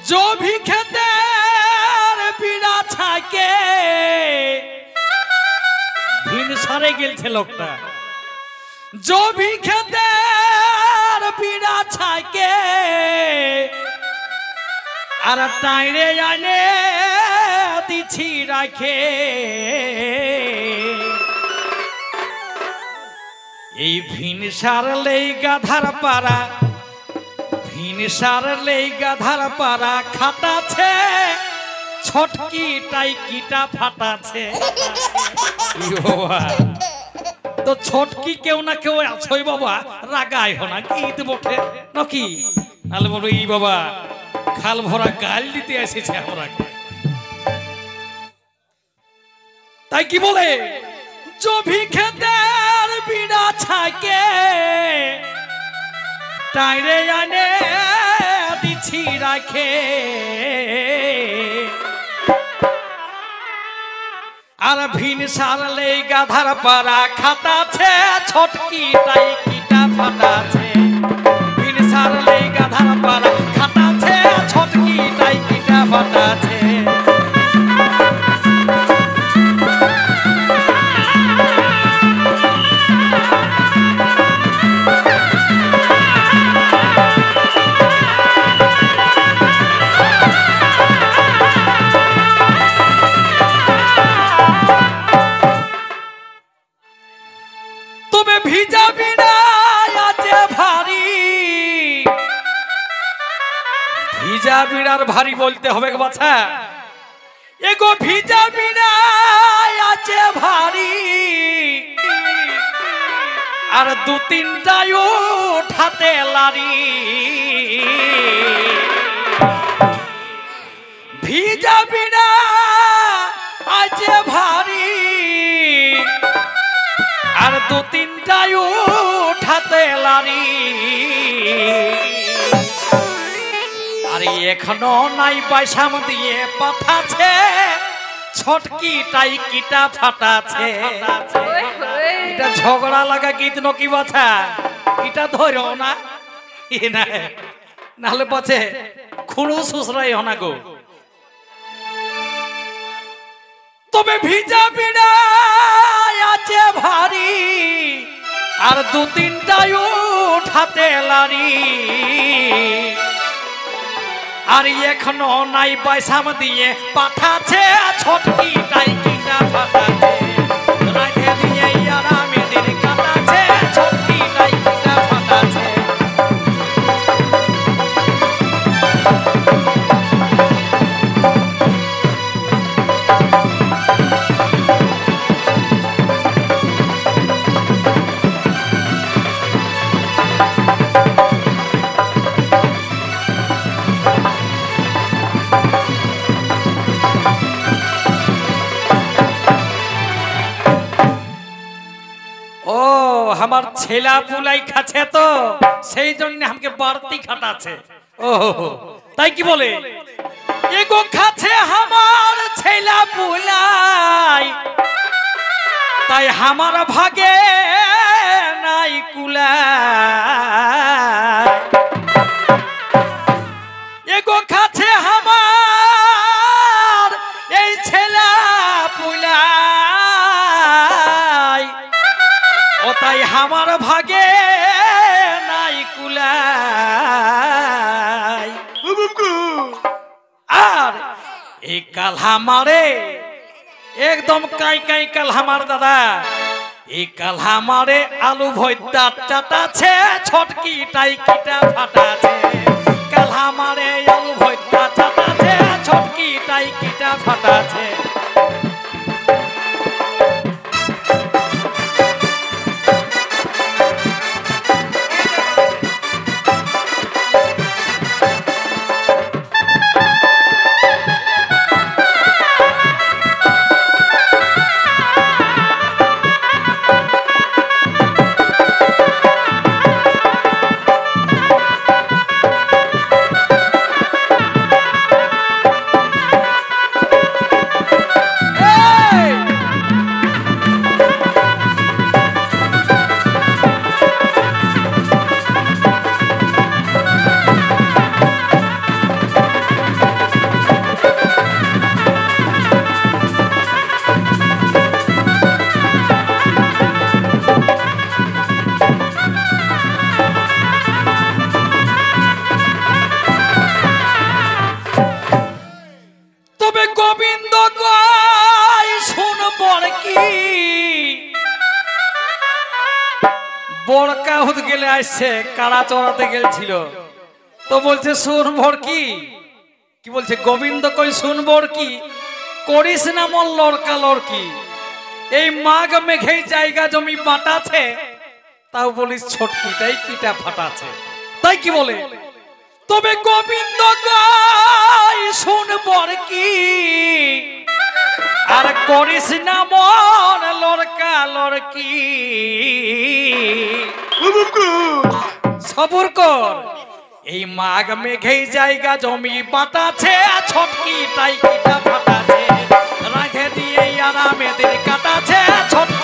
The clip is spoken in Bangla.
जो भी खेते पीड़ा छाके ভিন সারে গেলছে লোকটা जो भी खेते पीड़ा छाके আর টাইরে আনে দিছি রাখে এই ভিন সারলেই গাধার পাড়া ভিন সারলেই গাধার পাড়া খাটাছে ছটকি টাইকিটা ফাটাছে তো ছটকি কেউ না কেউ আছই বাবা রাগাই হনা কি বটে নাকি নালে বলো ই বাবা খাল ভরা গাল দিতে এসেছে আমরাকে তাই কি বলে जो भी खेतेर पीड़ा छाके टाइरे आने दिछि राखे আর ভিন সারলে গাধার পাড়া খাটাছে ছটকি টাইকিটা ফাটাছে ভিন সারলে গাধার পাড়া খাটাছে ছটকি টাইকিটা ফাটাছে ভিজা বিনা আছে ভারী ভিজা বিনার ভারী বলতে হবে গো বাছা এগো ভিজা বিনা আছে ভারী আর দু তিনটা উঠাতে লারি ভিজা বিনা আছে ভারী আর দু তিনটা উঠাতে লারি আরে এখনো নাই পয়সাম দিয়ে পাঠাছে ছটকি টাইকিটা ফাটাছে এটা ঝগড়া লাগা গীত নকি বাছা এটা ধরো না নাহলে পছে খুঁড়ু সুসরাই হনা গো তবে ভিজা বিনা আছে ভারী আর দু তিনটা উঠাতে লারি আর এখনো নাই পয়সাম দিয়ে পাঠাছে ছটকি টাইকিটা ফাটাছে রাখে দিয়ে আরামে দিন কাটাছে ছটকি টাইকিটা ফাটাছে আমার ছেলা পুলাই খাচ্ছে তো সেই জন্য আমাকে বাড়তি খাটাছে ও তাই কি বলে এগো খাচ্ছে আমার ছেলা পুলাই তাই আমার ভাগে নাই কুলাই এগো খাচ্ছে আমার এই ছেলা পুলাই ও তাই আমার ভাগে নাই কুলাই আর এই কাল আমারে একদম কাই কাই কাল আমার দাদা এই কাল আমারে আলু ভর্তা চাটাছে ছটকি টাইকিটা ফাটাছে কাল আমারে আলু ভর্তা চাটাছে ছটকি টাইকিটা ফাটাছে বড়কা হুদ গেলে আসছে কাড়া চড়াতে গেছিল, তো বলছে শুন ভড়কি, কি বলছে গোবিন্দ কই শুন ভড়কি, করিস না মন লড়কা লড়কি, এই মাঘ মেঘেই জায়গা জমি বাটাছে, তাও বলিস ছোটকিটাই কিটা ফাটাছে। তাই কি বলে, তবে গোবিন্দ কই শুন ভড়কি, আর করিস না মন লড়কা লড়কি, সবুর কর, এই মাঘ মেঘেই জায়গা জমি বাটাছে, ছটকি টাই কিটা ফাটাছে, রাখে দিয়ে আরামে দিন কাটাছে, ছটকি